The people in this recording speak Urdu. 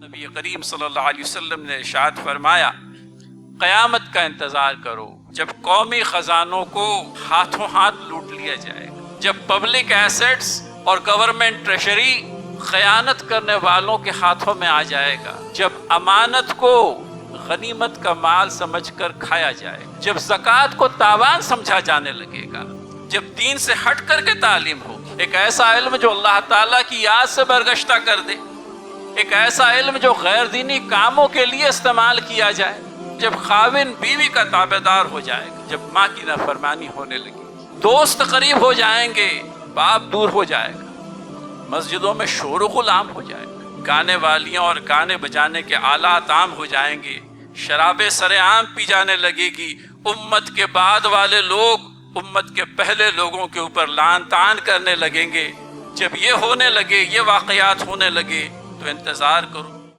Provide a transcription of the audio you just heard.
نبی کریم صلی اللہ علیہ وسلم نے ارشاد فرمایا، قیامت کا انتظار کرو جب قومی خزانوں کو ہاتھوں ہاتھ لوٹ لیا جائے گا، جب پبلک ایسٹس اور گورنمنٹ ٹریشری خیانت کرنے والوں کے ہاتھوں میں آ جائے گا، جب امانت کو غنیمت کا مال سمجھ کر کھایا جائے گا، جب زکوٰۃ کو تاوان سمجھا جانے لگے گا، جب دین سے ہٹ کر کے تعلیم ہوگی، ایک ایسا علم جو اللہ تعالیٰ کی یاد سے برگشتہ کر دے، ایک ایسا علم جو غیر دینی کاموں کے لیے استعمال کیا جائے، جب خاوند بیوی کا تابعدار ہو جائے گا، جب ماں کی نافرمانی ہونے لگی، دوست قریب ہو جائیں گے، باپ دور ہو جائے گا، مسجدوں میں شور و غل عام ہو جائے گا، گانے والیاں اور گانے بجانے کے آلات عام ہو جائیں گے، شرابیں سرے عام پی جانے لگے گی، امت کے بعد والے لوگ امت کے پہلے لوگوں کے اوپر لعن طعن کرنے لگیں گے۔ جب یہ ہونے لگے، یہ واقعات ہونے لگے، تو انتظار کرو